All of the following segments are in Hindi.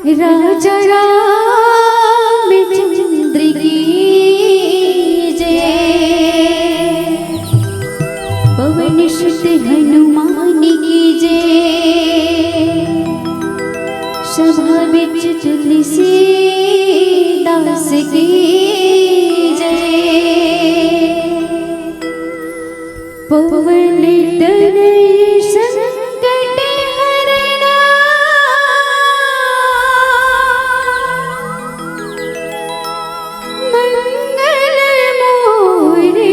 राजा रामचंद्र की जय। पवन सुत हनुमान की जय। सभा बिच तुलसीदास की जय। पवन तनय संकट हरणा मंगल मूर्ति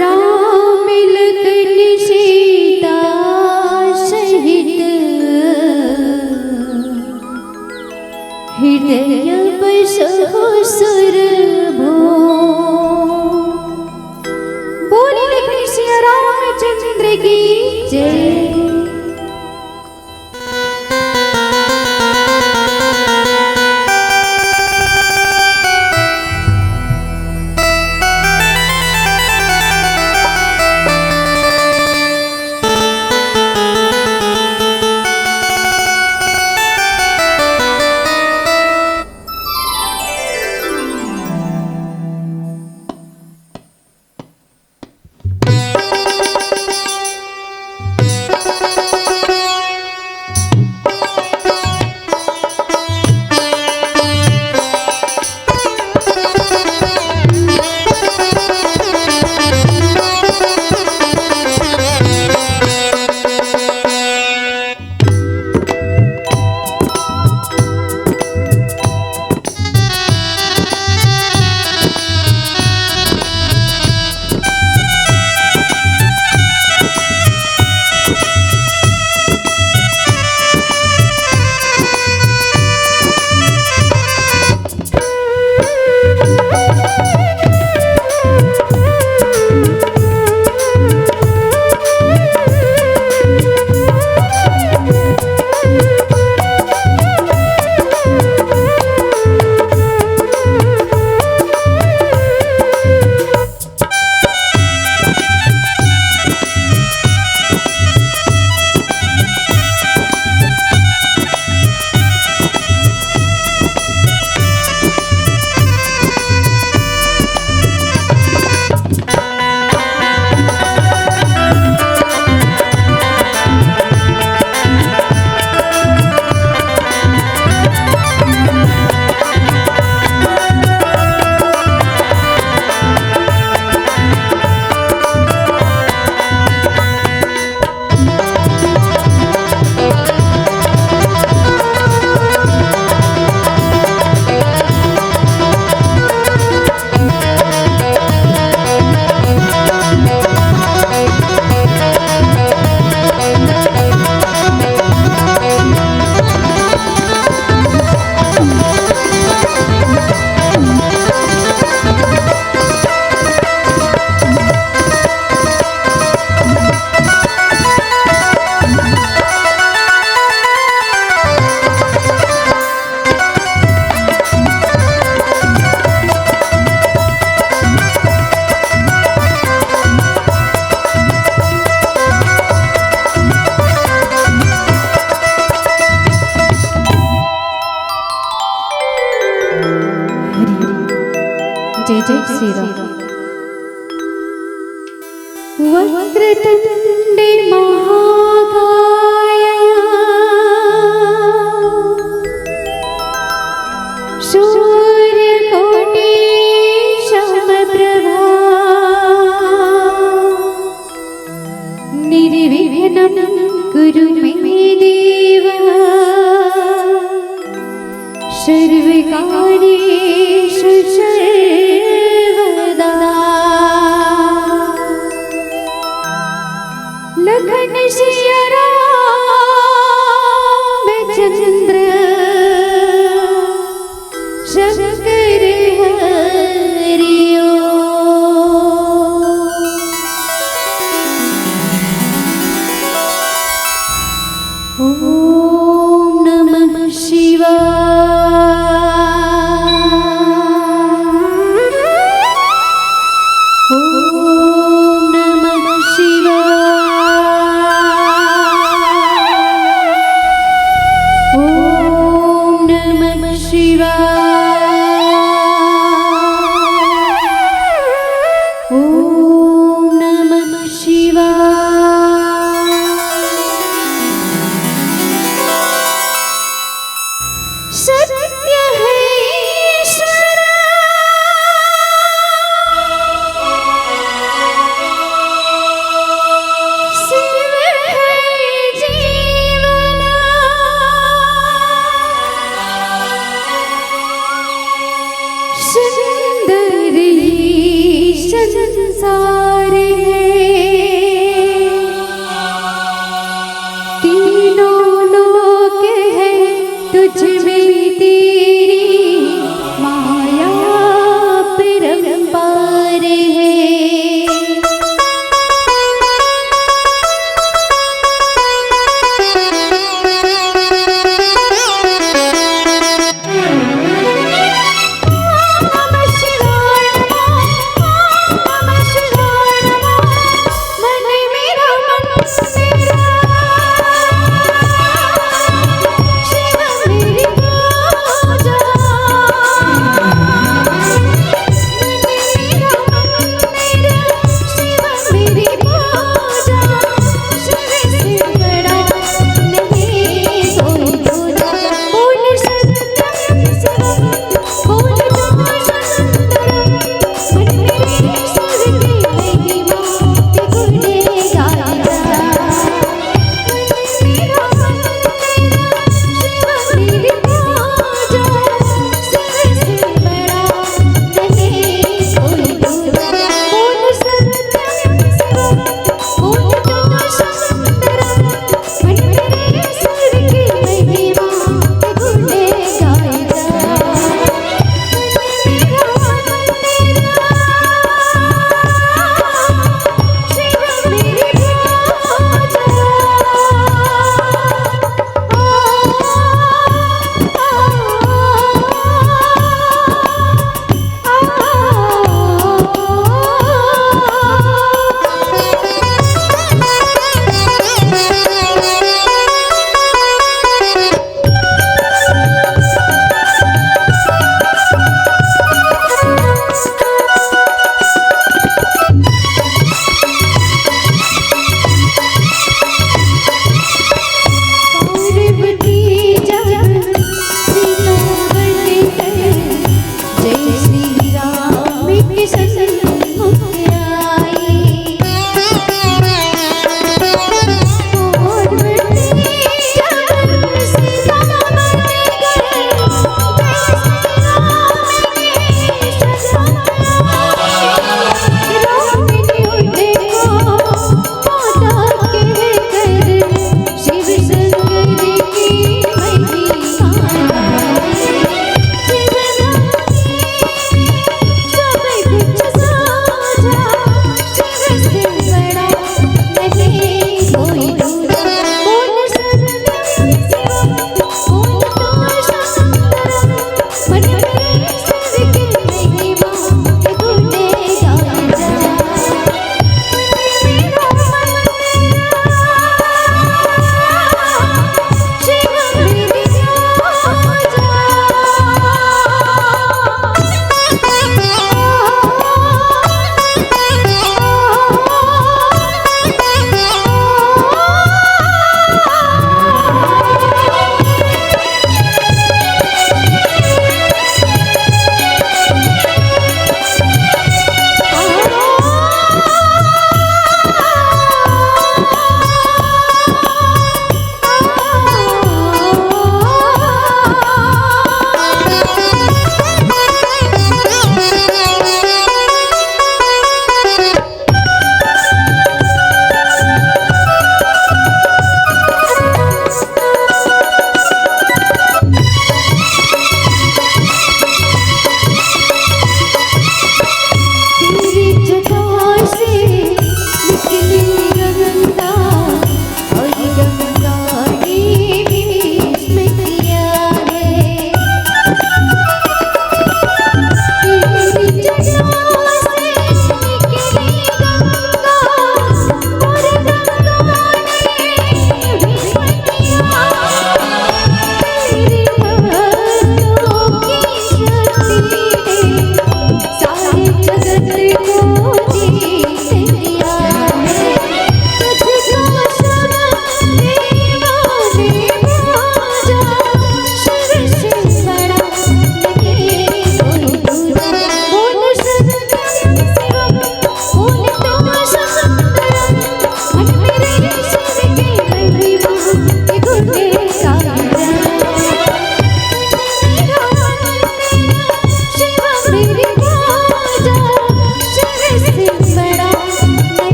राम लखन सीता सहित हृदय बसहु सुरभो। बोले लखन सिया रामचंद्र की जय। जय जय श्री राम। वक्रतुंड महाकाय सूर्यकोटि समप्रभा निर्विघ्नं कुरु मे देव सर्वकार्येषु लखन सिया रामचंद्र शंकर हरिओ। ओम नमः शिवाय। ओम नमः शिवाय।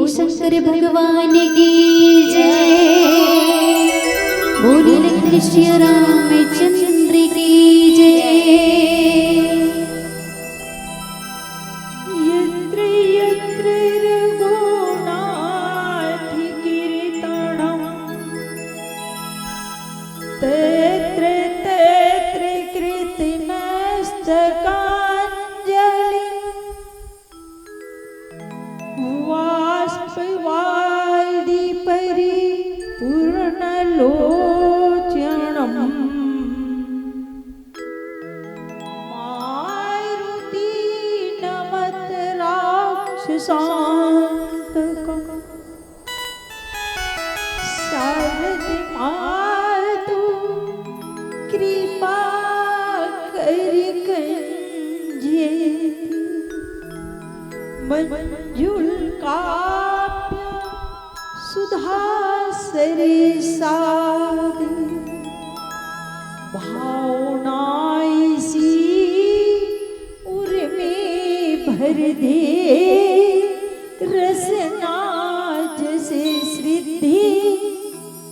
बोलो शंकर भगवान की जय, बोलो लक्ष्मण श्री रामचंद्र की जय। यत्र यत्र रघुनाथि कीर्तनं तत्र तत्र कृतमस्तकाञ्जलिं बाष्पवारि परिपूर्णलोचनं मारुति नमत राक्षसान्तकं शारदे मातु कृपा करि कंजे मंजुल काव्य सुधा सरिसाद भावनाइसी उर में भर दे रसना जैसे श्रुति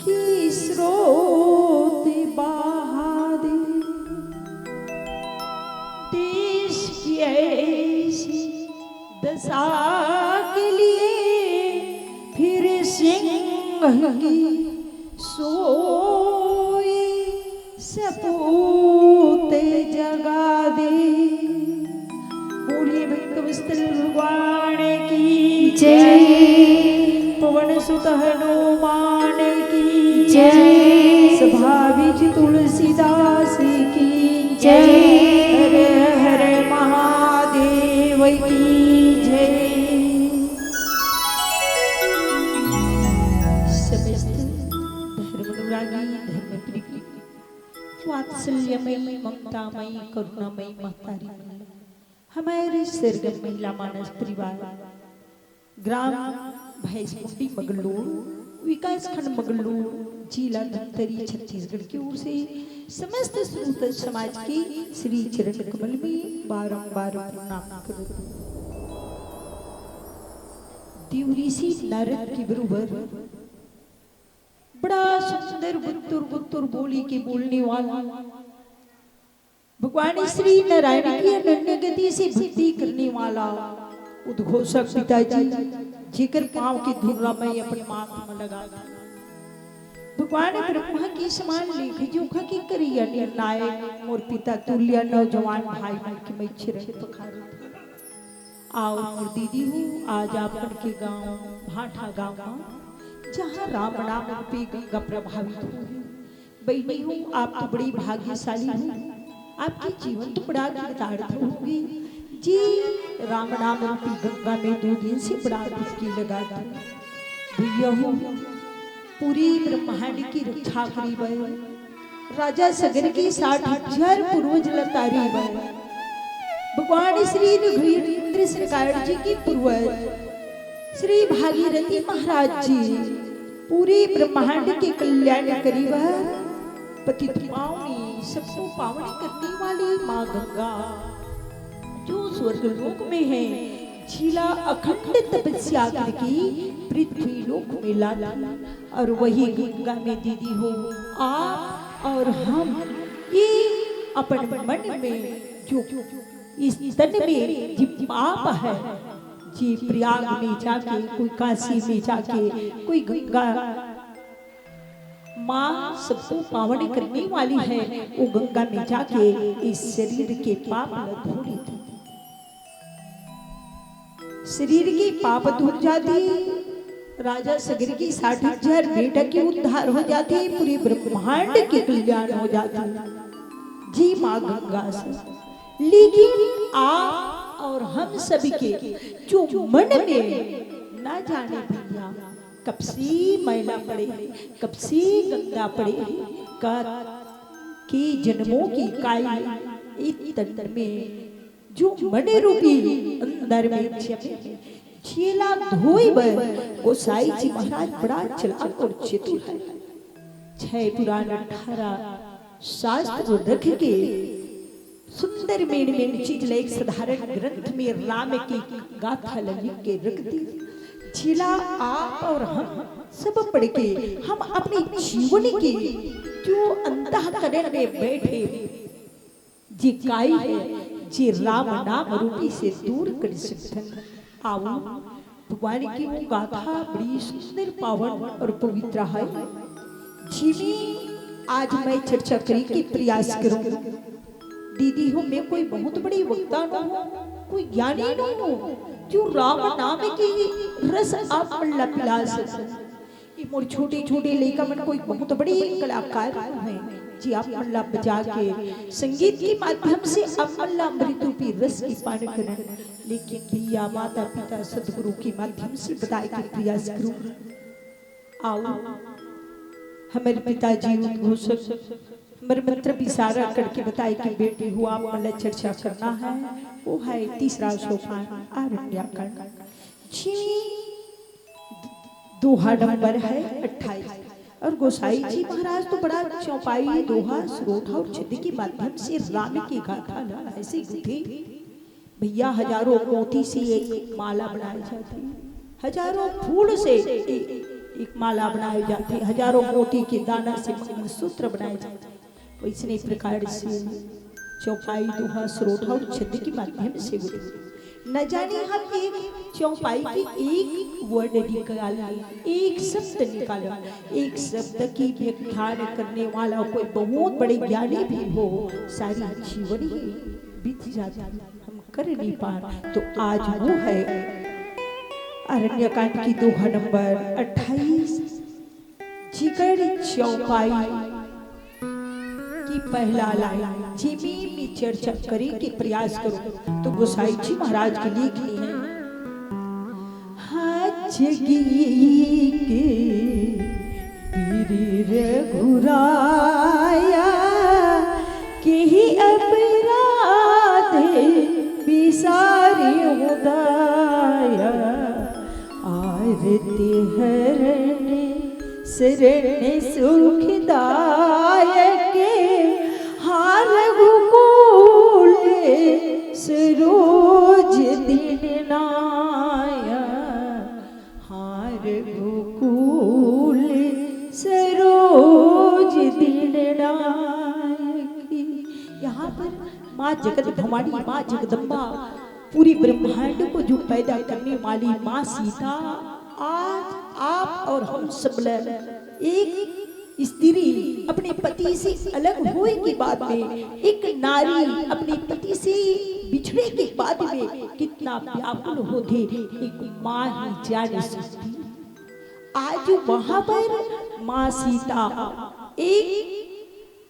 की स्रोत बहा दे। देश की ऐसी दशा के लिए फिर सिंह की सोई सपूत जगा दे। बोलिए भक्तवत्सल भगवान की जय, पवन सुत हनुमान की जय, सभाविज तुलसीदास की जय। हर हर महादेव की जय। समस्त धर्मानुरागी धर्मप्रेमी वात्सल्यमयी ममतामयी करुणामयी महतारी हमारे सरगम महिला मानस परिवार ग्राम भैंसमुंडी मगलूर विकास खंड मगलूर जिला धमतरी छत्तीसगढ़ की ओर से समस्त सुनत समाज की श्री चरण कमल में बारंबार प्रणाम करो। दिवरीसी नारद की बरूबर बड़ा सुंदर गुत्तुर गुत्तुर बोली के बोलने वाला भगवान श्री नारायण की अनन्य गति से भक्ति करने वाला उद्घोषक पिताजी जिकर पांव की धुर्रा में अपने माथ में लगा भगवान ब्रह्मा की समान लेख जोखा की करिया निर्णायक और पिता तुल्य नौजवान भाई मन के मैं चिरण पखारे आओ और दीदी हूँ आज आपन के गांव भाठा गांव जहाँ राम नाम रूपी गंगा प्रभावित हो बहनी हूँ आप तो बड़ी भाग्यशाली हूँ आपके जीवन तो बड़ा गिरदार्थ होगी जी। राम नाम रूपी गंगा में 2 दिन से बड़ा डुबकी लगा भैया हूँ पूरी ब्रह्मांड की रक्षा करी वह राजा सगर की 60,000 पूर्वज लतारी वह भगवान श्री रघुवीर सरकार जी की पूर्वज श्री भागीरथी महाराज जी पूरी ब्रह्मांड के कल्याण करी वह पतित पावनी सबको पावन करने वाली माँ गंगा जो स्वर्ग लोक में है झीला अखंड तपस्या करके पृथ्वी लोक में लाला और वही गंगा में दीदी हो आप और हम ये अपन मन में जो इस तन में जो पाप है जी प्रयाग में जाके कोई काशी में जाके कोई गंगा माँ सबको पावन करने वाली है वो गंगा में जाके इस शरीर के पाप धोली थी शरीर की पाप धुल जाती राजा सगर की 60,000 बेटा की उद्धार हो जाती पूरी ब्रह्मांड के कल्याण हो जाता जी माँ गंगा से। लेकिन आप और हम सभी के जो मन में ना जाने भैया कब से मैला पड़े कब से गंगा पड़े की जन्मों की काई इस तंत्र में जो मन रूपी अंदर में छेला धोई गोसाई जी महाराज बड़ा चलाक और चतुर है 6 पुराण 18 शास्त्र रख के सुंदर मेन चीज एक साधारण ग्रंथ में राम की गाथा लिख के रख दी जिला आप और हम सब पढ़ के हम अपने जीवन के जो अंतःकरण में बैठे जी काई है जी राम नाम रूपी से दूर कर सकते। आओ भगवान की वो गाथा बड़ी सुंदर पावन और पवित्र है जिमी आज मैं चर्चा करी के प्रयास करूं। दीदी हो मैं कोई बहुत बड़ी वक्ता न हूं, कोई ज्ञानी न हूं जो राम नाम की रस आप पल्ला पिला सकते। ये मोर छोटे छोटे लड़का मन कोई बहुत बड़ी कलाकार हैं जी आप पल्ला बजा के संगीत के माध्यम से आप पल्ला अमृत रूपी रस की पान करें, लेकिन भैया माता पिता सदगुरु के माध्यम से बताए के प्रयास करूं। आओ हमारे पिताजी उद्घोषक हमारे मंत्र विसारा करके बताए कि बेटी हुआ आप मतलब चर्चा करना है, वो है तीसरा सोपान आरण्यकांड जी दोहा नंबर है 28। और गोसाई जी महाराज तो बड़ा चौपाई दोहा श्रोता और छंद के माध्यम से राम की गाथा ऐसे गुथे। भैया हजारों मोती से एक माला बनाई जाती, हजारों फूल से एक माला बनाए जाते, हजारों मोती के दाना से मंगलसूत्र बनाए जाते। वैसे प्रकार से चौपाई दोहा श्रोता और छंद के माध्यम से न जाने हम एक चौपाई की एक वर्ड निकाला, एक शब्द निकाला, एक शब्द की व्याख्यान करने वाला कोई बहुत बड़े ज्ञानी भी हो सारी जीवन ही बीत जाती, हम कर नहीं पा। तो आज वो है अरण्यकांड की दोहा नंबर 28 जिगर चौपाई की पहला लाइन जिमी में चर्चा करे के प्रयास करो। तो गोसाई जी महाराज की लिखनी है जगी के पीर रघुराया के ही अपराधे बिसारे उदाया आरती हरण शरण सुखदायक हार गुकुल सरोज दिन नाया हार गुकुल सरोज दिन नायकी। यहाँ पर माँ जगत भवानी माँ जगदम्बा पूरी ब्रह्मांड को जो पैदा करने वाली माँ सीता आज आप और हम सब एक स्त्री अपने पति से अलग होने के बाद में एक नारी अपने पति से बिछड़े के बाद में कितना व्याकुल होती एक माँ ही जाने सकती। आज वहां पर माँ सीता एक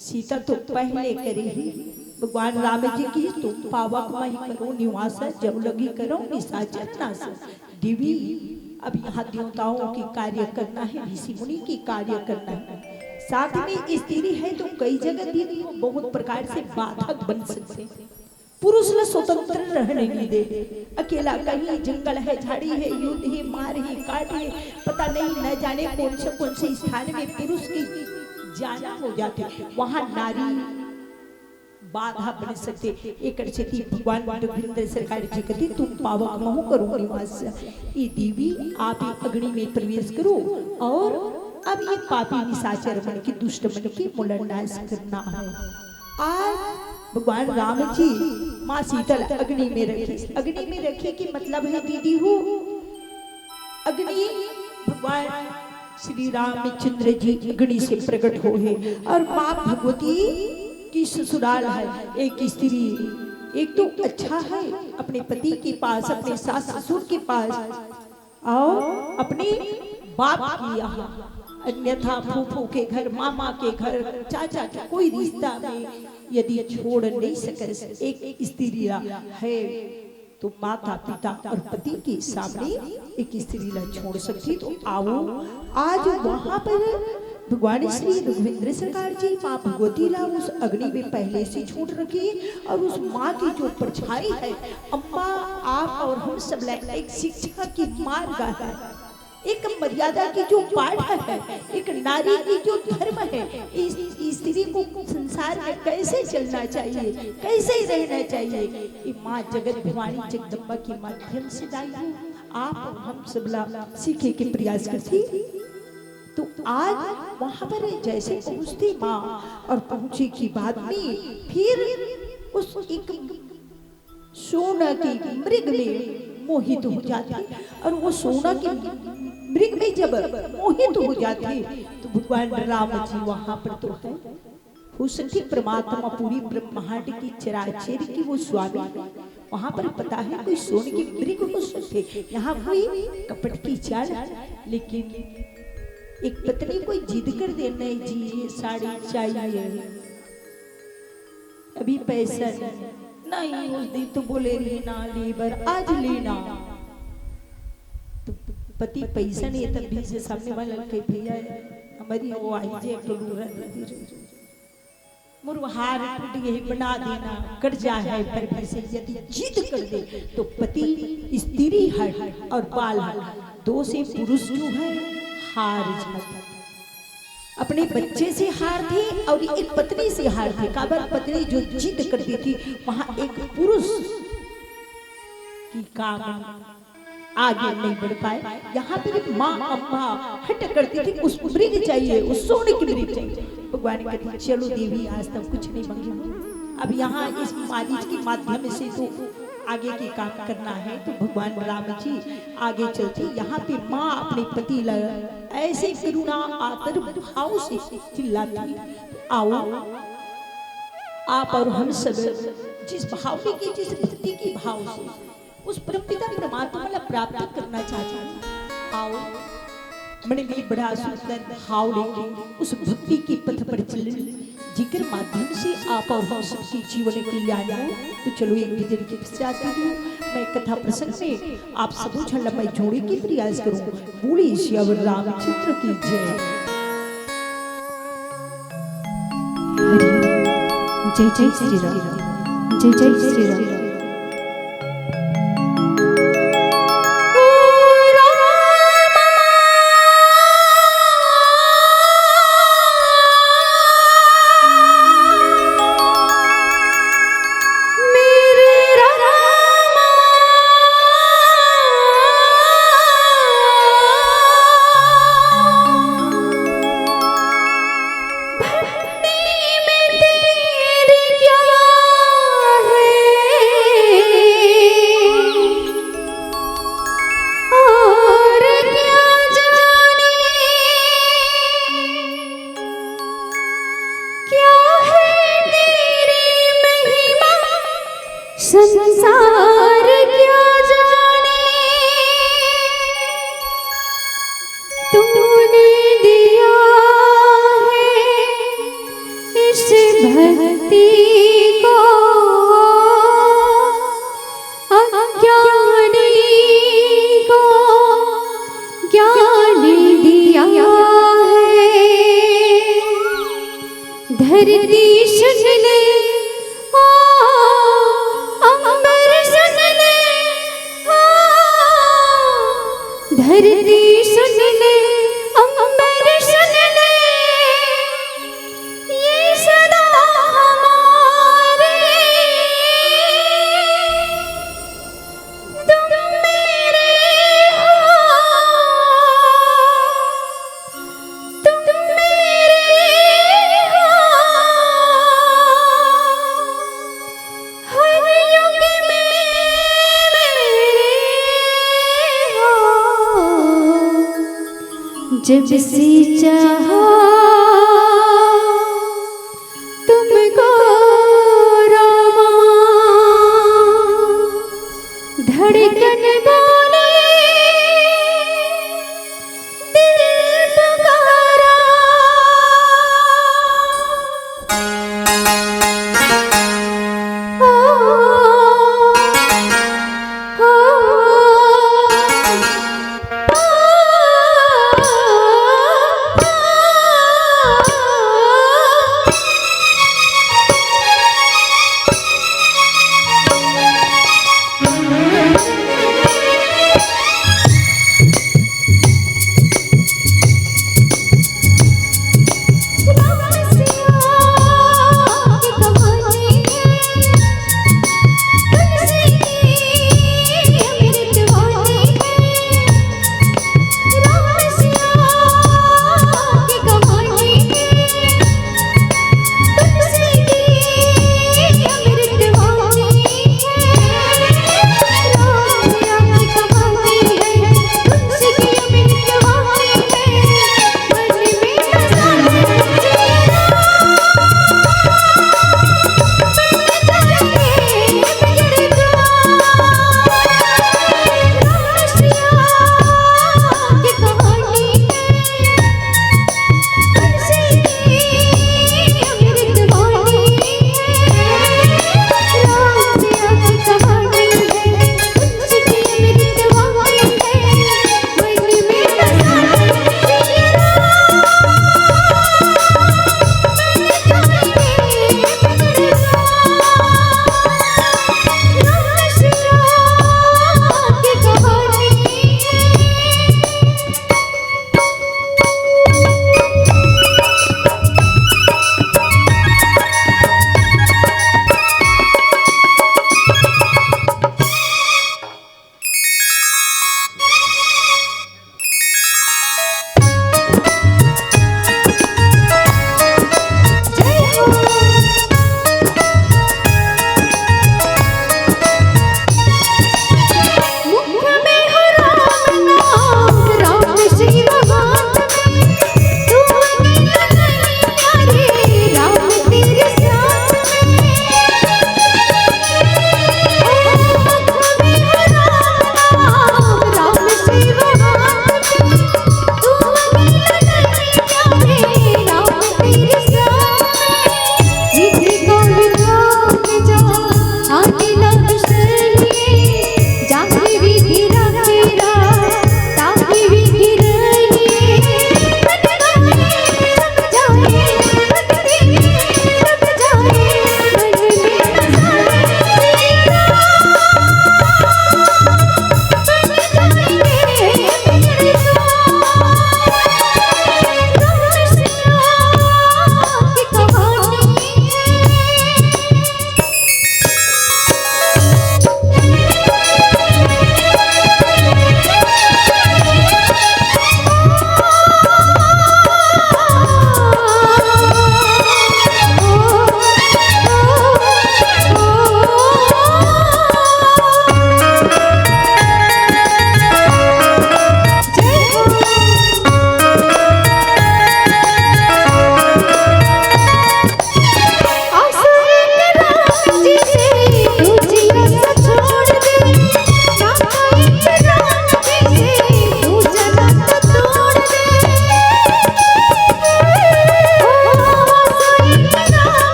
सीता तो पहले करे ही भगवान राम जी की तुम पावक मई करो निवास जब लगी करो निशाचर नाश देवी। अब यहाँ देवताओं की कार्य करना है, ऋषि मुनि की कार्य करना है, साथ में स्त्री है तो कई जगह दीदी बहुत प्रकार से बाधक बन सकते। पुरुष ने स्वतंत्र रहने नहीं दे, अकेला कहीं जंगल है झाड़ी है युद्ध है मार है काट है पता नहीं न जाने कौन से स्थान में पुरुष की जाना हो जाते, वहां नारी बाधा बन सकते। एक स्थिति भगवान रघुवीर सरकार जी कहती तुम पावक महु करो निवास ये देवी आप अग्नि में प्रवेश करो और अब ये पापी निशाचर मन की दुष्ट मन की मूलनाश करना है। आज भगवान राम जी माँ सीतल अग्नि में रखे, अग्नि में रखे की मतलब है दीदी हो अग्नि भगवान श्री रामचंद्र जी अग्नि से प्रकट हो है और माँ भगवती की ससुराल है। एक स्त्री एक तो अच्छा है अपने पति के पास अपने सास ससुर के पास और अपने बाप की यहाँ, अन्यथा फूफू के घर मामा के घर चाचा के कोई रिश्ता में यदि छोड़ नहीं सके एक स्त्री है तो माता पिता और पति के सामने एक स्त्री ला छोड़ सकती। तो आओ आज वहां पर भगवान श्री रघुवीर सरकार जी माँ भगवती ला उस अग्नि में पहले से छोड़ रखी और उस माँ की जो परछाई है अम्मा आप और हम सब एक शिक्षा की मार्ग है, एक मर्यादा की जो पाठ है, एक नारी की जो धर्म है, इस स्त्री को संसार में कैसे चलना चाहिए कैसे रहना चाहिए, ये माँ जगत भवानी जगदम्बा के माध्यम से लाई आप और हम सब सीखे के प्रयास करती। तो आज वहां पर जैसे पहुंचती माँ और पहुंची की बात में फिर उस एक सोना की मृग में मोहित हो जाती और वो सोना की मृग में जब मोहित हो जाती तो भगवान राम जी वहां पर तो है हो सकती परमात्मा पूरी ब्रह्मांड की चराचर की वो स्वामी वहां पर पता है कोई सोने की मृग हो सकते यहाँ कोई कपट की चाल लेकिन एक पत्नी कोई जिद कर दे नहीं जी ये साड़ी चाहिए अभी पैसा नहीं उस दिन तो बोले लेना लेबर आज लेना तो पति पैसा नहीं तब भी से सामने वाला के भैया हमारी वो आई जे मुरहार टूट गई बना देना कर्जा है पर पैसे यदि जिद कर दे तो पति स्त्री है और बाल है दो से पुरुष जो है हार जाता अपने बच्चे से हार थी और एक पत्नी से हार थी काबर पत्नी जो जिद करती थी वहां एक पुरुष की काम आगे नहीं बढ़ पाए यहाँ पर माँ अम्मा हट करती थी उस मृग चाहिए उस सोने की मृग चाहिए भगवान कहती चलो देवी आज तक कुछ नहीं मांगी अब यहाँ इस मारीच के माध्यम से तो आगे की काम करना है तो भगवान राम जी आगे चलते यहाँ पे माँ अपने पति ऐसे करुणा आतर भाव से चिल्लाती आओ आप और हम सब जिस भाव की जिस भक्ति की भाव से उस परमपिता परमात्मा प्राप्त करना चाहते हैं आओ मैंने भी बड़ा सुंदर भाव लेके उस भक्ति की पथ पर चले जिक्र माध्यम से आप और हम सबके जीवन के लिए आया तो चलो एक दिन के पश्चात मैं कथा प्रसंग में आप सबों छल मैं जोड़े की प्रयास करूं बोली श्यावर रामचंद्र की जय जय जय श्री राम जय जय श्री राम संसार क्या जाने तूने दिया है इस भक्ति को अज्ञानी को ज्ञान दिया है धरती सुन ले धरती सुन ले अंबर सुन ले ये सदा हमारे तुम मेरे हो तुम मेरे हो हर युग में जब से चाहा तुमको रामा धड़कन बोले दिल पुकारा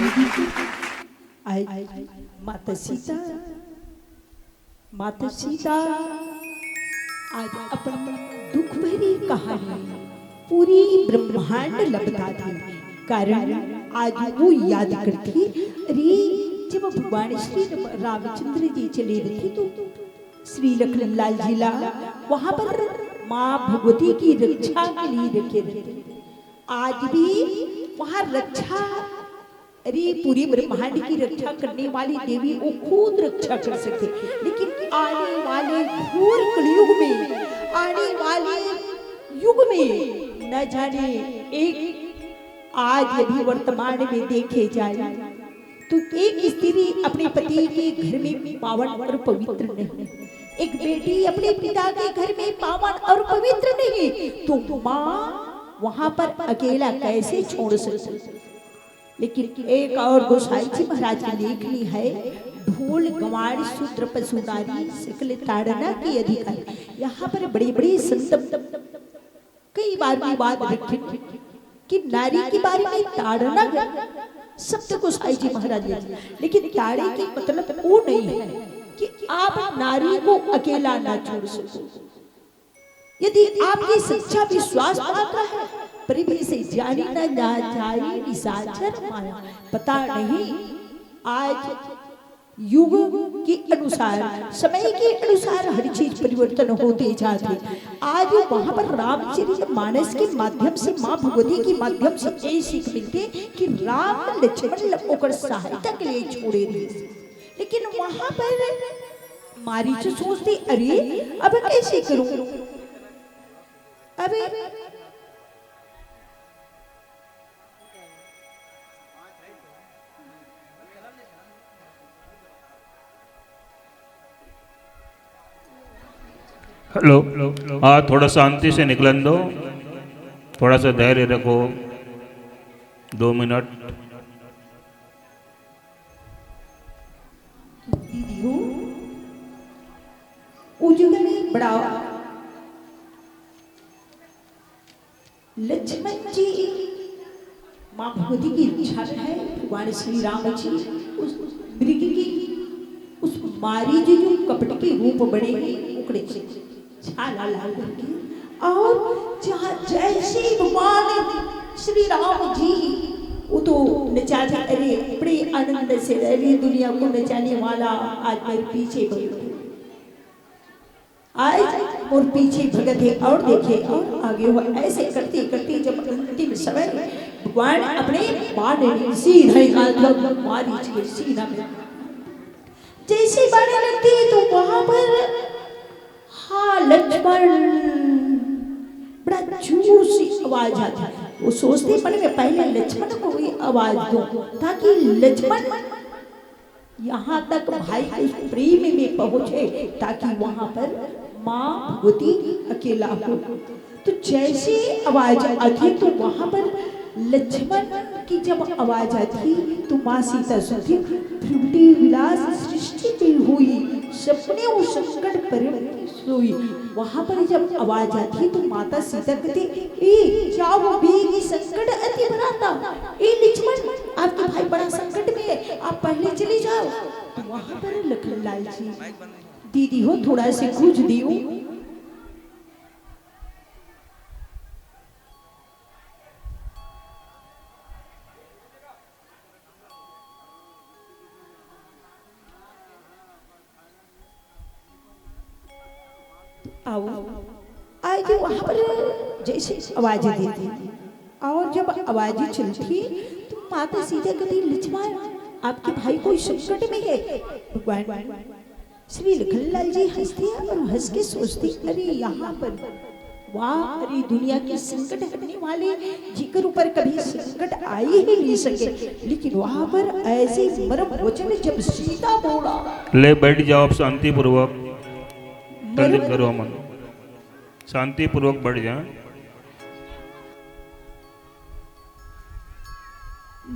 आई माता सीता आज अपन दुख भरी कहानी पूरी ब्रह्मांड लबता थी। कारण आज वो याद करती, अरे जब भगवान श्री रामचंद्र जी चले थे तो श्री लखनलाल जिला वहां पर माँ भगवती की रक्षा के लिए रखे थे। आज भी वहां रक्षा, अरे पूरी ब्रह्मांड की रक्षा करने वाली देवी वो खुद रक्षा कर सकते, लेकिन आने वाले घोर कलयुग में, आने वाले युग में न जाने एक आज यदि वर्तमान में देखे जाए तो एक स्त्री अपने पति के घर में पावन और पवित्र नहीं, एक बेटी अपने पिता के घर में पावन और पवित्र नहीं, तो माँ वहां पर अकेला कैसे छोड़ सकती। लेकिन एक और गोसाई जी महाराज की लेखनी है, ढोल गवार शूद्र पशु नारी सकल ताड़ना की अधिकारी। यहाँ पर बड़ी बड़ी संत कई बार की बात रखी कि नारी के बारे में ताड़ना सत्य गोसाई जी महाराज, लेकिन ताड़े की मतलब वो नहीं है कि आप नारी को अकेला ना छोड़ सको। यदि आपकी सच्चा विश्वास पाता है, पृथ्वी से जानी न जाए निशाचर माया। पता नहीं आज युग के अनुसार, समय के अनुसार हर चीज परिवर्तन होते जाते। आज वहां पर रामचरित मानस के माध्यम से, माँ भगवती के माध्यम से ये सीख मिलते कि राम लक्ष्मण होकर सहायता के लिए छोड़े थे। लेकिन वहां पर मारीच सोचती, अरे अब कैसे करूं, अबे हेलो, हाँ थोड़ा शांति से निकलन दो, थोड़ा सा धैर्य रखो, 2 मिनट। उजुग में बड़ा लक्ष्मण जी माँ भगवती की इच्छा है, भगवान श्री राम जी उस मृग की उस मारी जो कपट के रूप बने उकड़े छाला लाल करके, और जहाँ जैसे भगवान श्री राम जी वो तो नचाते, अरे बड़े आनंद से, अरे दुनिया को नचाने वाला आज मेरे पीछे भगत, आज और पीछे भगत है, और देखे और आगे हुआ। ऐसे करते करते जब अंतिम समय भगवान अपने बाण सीधा मारीच के सीना में जैसे बाण लगती है तो वहां पर हाँ लक्ष्मण बड़ा जोर से आवाज आती है। वो सोचते मन में पहले लक्ष्मण को भी आवाज दो ताकि लक्ष्मण यहाँ तक भाई के प्रेम में पहुंचे, ताकि वहां पर माँ भगवती अकेला हो। तो जैसे आवाज आती तो वहां पर लक्ष्मण की जब आवाज आती तो माँ सीता सुनती, त्रिपुटी विलास सृष्टि में हुई सपने वो संकट पर सोई। वहां पर जब आवाज आती तो माता सीता कहती, ए जाओ बेगी संकट अति बराता, ए लक्ष्मण आपके भाई बड़ा संकट में है, आप पहले चले जाओ। तो वहां पर लखनलाल जी, दीदी हो थोड़ा से कुछ दियो, आओ आज वहां पर जैसे आवाज देती और जब आवाज चलती तो माता सीता कहती, लक्ष्मण आपके भाई कोई संकट में है। भगवान श्री लखनलाल जी हंसते हैं और हंस के सोचते, अरे यहाँ पर वाह, अरे दुनिया के संकट हटने वाले जिकर ऊपर कभी संकट आए ही नहीं सके, लेकिन वहां पर ऐसे मरम वचन जब सीता बोला, ले बैठ जाओ आप शांति पूर्वक, ठंडित करो मन, शांति पूर्वक बैठ जाए।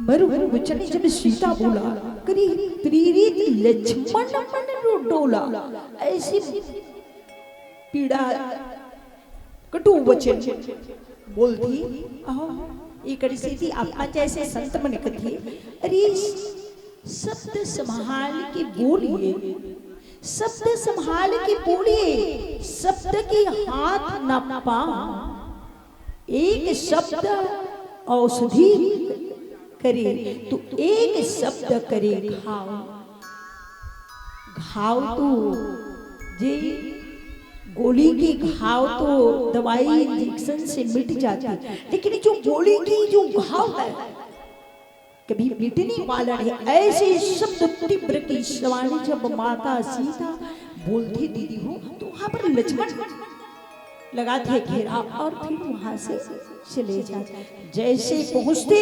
मरु वचन जब सीता बोला, करी प्रेरित लक्ष्मण मन डोला। ऐसी पीड़ा कटु वचन बोलती इकड़ी सीधी अपना जैसे संत मन कथी अरे शब्द संभाल के बोलिए, शब्द संभाल के बोलिए, शब्द के हाथ न पाओ। एक शब्द औषधि करे तो एक शब्द करे घाव। घाव तो जे गोली की घाव तो दवाई इंजेक्शन से मिट जाती है, लेकिन जो गोली की जो घाव है कभी मिटने वाला है। ऐसे शब्द तीव्र की सवारी जब माता सीता बोलती दीदी हो तो वहां पर लक्ष्मण लगाते घेरा और फिर वहां से चले जाते। जैसे पहुंचते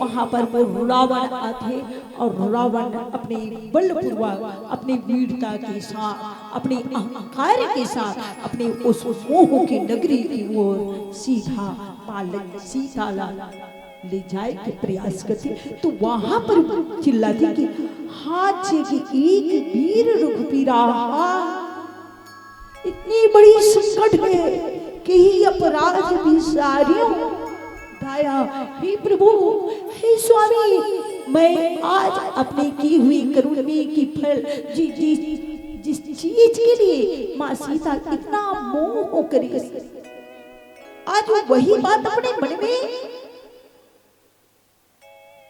वहां पर वो रावण आते और रावण अपने बलपूर्वक अपनी वीरता के साथ अपने अहंकार के साथ अपने उस मोह की नगरी की ओर सीधा पालन सीता ले जाए के प्रयास करते। तो वहां पर चिल्लाती कि हाथ की एक वीर रुखपीरा, इतनी बड़ी संकट है कि ही अपराध भी सारियों दाया। हे प्रभु, हे स्वामी, मैं आज अपनी की हुई करुणा की फल जिस चीज के लिए माँ सीता इतना मोह करी, आज वही बात अपने मन में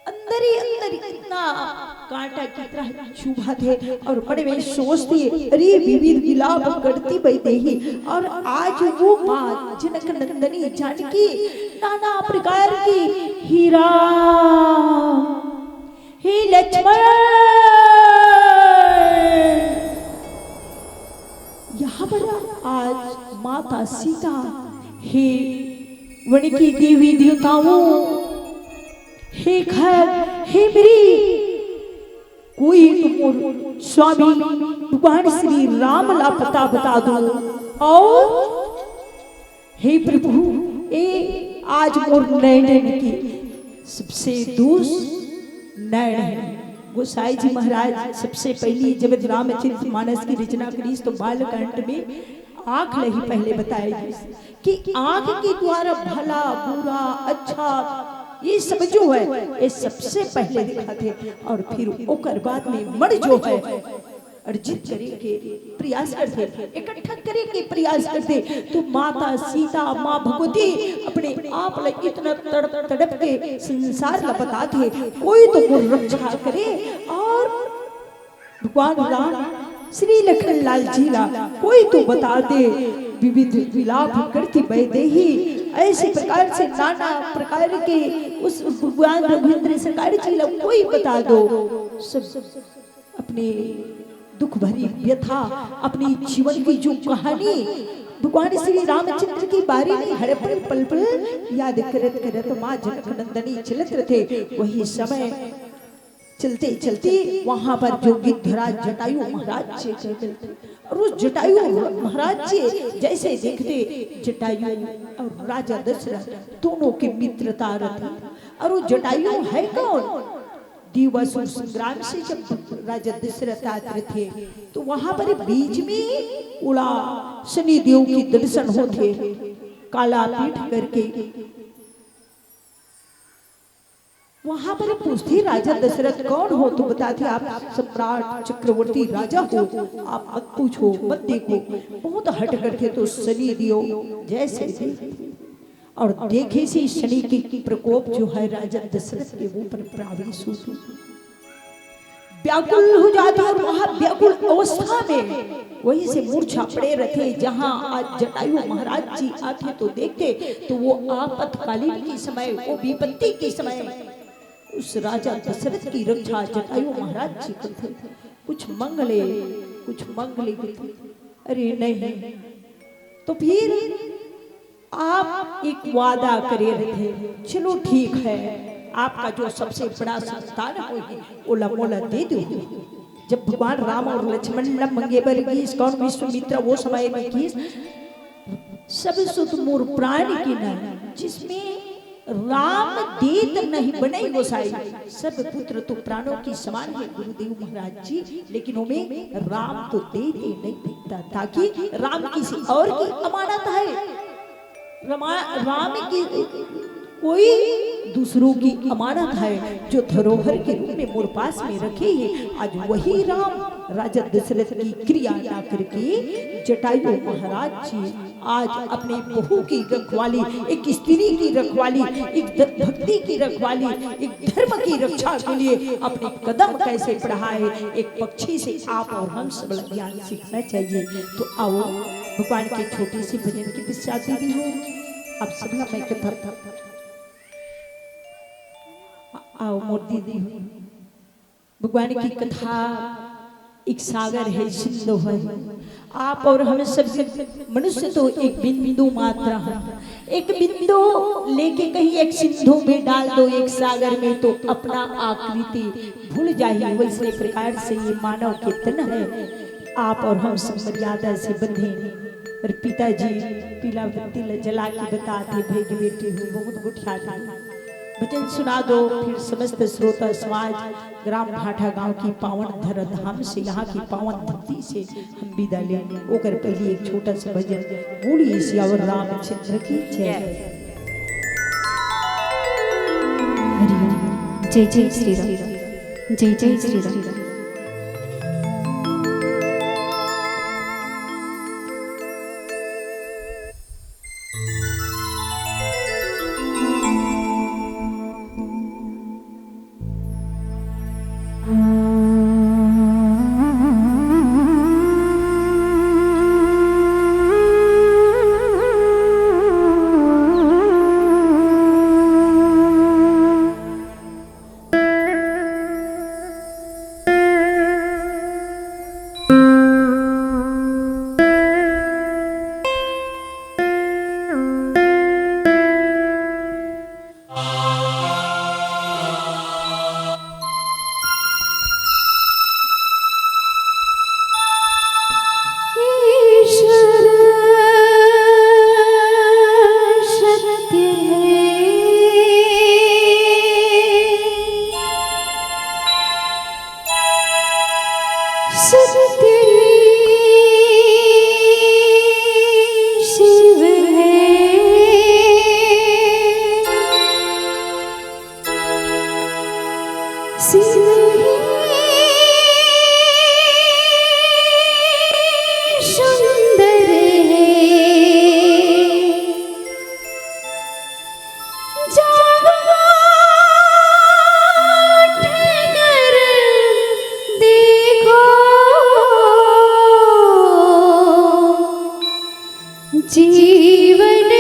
अंदर ही अंदर इतना कांटा की तरह चुभा थे और बड़े में सोचती अरे विविध विलाप करती बैठी। और आज वो माँ जनक नंदनी जानकी नाना प्रकार की हीरा हे लक्ष्मण, यहाँ पर आज माता सीता हे वन की देवी देवताओं, हे खैर, हे मेरी कोई तुम स्वामी भगवान श्री राम ला पता बता दो। और हे प्रभु, ए आज मोर नैन की सबसे दोष नैन है। गोसाई जी महाराज सबसे पहली जब रामचरित मानस की रचना करी तो बालकांड में आंख नहीं पहले बताएगी कि आंख के द्वारा भला बुरा अच्छा ये सब जो है ये सबसे पहले दिखाते और फिर ओकर बाद में मन जो है अर्जित करे के प्रयास करते, इकट्ठा करे के प्रयास करते। तो माता सीता माँ भगवती अपने आप लगे इतना तड़प के संसार का बताते, कोई तो वो रक्षा करे। और भगवान राम श्री लखन लाल जी ला कोई तो बता दे, विविध विलाप करती बैठे ही ऐसे प्रकार से नाना प्रकार के उस भगवान रघुवीर सरकार जी ला कोई बता दो। सब अपने दुख भरी व्यथा अपनी जीवन की जो कहानी भगवान श्री रामचंद्र की बारे में हर पल पल याद करत करत माँ जनक नंदनी चलत थे। वही समय चलते चलते वहां पर जो गिद्धराज जटायु महाराज जी मिलते और उस जटायु महाराज जी जैसे देखते जटायु और राजा दशरथ दोनों की मित्रता रहती। और वो जटायु है कौन? दिवासुर संग्राम से जब राजा दशरथ आते थे तो वहां पर बीच में उड़ा शनि देव की दर्शन होते, काला पीठ करके वहां पर पूछते राजा दशरथ कौन हो? तो बताते आप सम्राट चक्रवर्ती राजा हो, आप मत पूछो मत देखो। बहुत हट करके तो शनि देव जैसे और देखे से शनि की प्रकोप जो है राजा दशरथ के ऊपर प्रावेश हुआ, व्याकुल हो जाते और वहां व्याकुल अवस्था में वहीं से मूर्छा पड़े रखे। जहां आज जटायु महाराज जी आते तो देखते तो वो आपातकालीन के समय वो विपत्ति के समय उस राजा दशरथ की रक्षा जटायु महाराज जी करते। कुछ मंगले अरे नहीं तो फिर आप एक वादा करे रहे, चलो ठीक है आपका जो सबसे बड़ा संतान होगी ओला मोला दे दो। जब भगवान राम और लक्ष्मण न मंगे पर कौन विश्वामित्र वो समय में की सब सुत मोर प्राण की न, जिसमें राम देत नहीं बने गोसाई, सब पुत्र तो प्राणों की समान है गुरुदेव महाराज जी, लेकिन उनमें राम तो देते नहीं दिखता ताकि राम किसी और की अमानत है। राम की कोई दूसरों की अमानत है जो धरोहर के रूप में मोर पास में रखी है। आज वही राम राजा दशरथ की क्रिया ना करके जटायु महाराज जी आज अपने बहू की रखवाली, एक स्त्री की रखवाली, एक भक्ति की रखवाली, एक धर्म की रक्षा के लिए अपने कदम कैसे बढ़ाए। एक पक्षी से आप और हम सब ज्ञान सीखना चाहिए। तो आओ भगवान की छोटी सी भजन की पश्चात दी हो आप सभी मैं कथा आओ मोर दीदी हो। भगवान की कथा एक सागर है, सिंधु है। आप और हम सब मनुष्य तो एक बिंदु मात्र है। एक बिंदु लेके कहीं एक सिंधु में डाल दो, एक सागर में, तो अपना आकृति भूल जाए। वैसे प्रकार से ये मानव के तन है। आप और हम सब मर्यादा से बंधे। और पिताजी पीला बत्ती जला के बताते भेज बेटी हूँ बहुत गुठिया भजन सुना दो। फिर समस्त श्रोता समाज ग्राम भाटा गांव की पावन धर धाम से, यहाँ की पावन धरती से हम विदा लेंगे। ओकर पहले एक छोटा सा भजन बोलिए सियावर रामचंद्र की जय। जय जय श्री राम, जय जय श्री राम। जीवन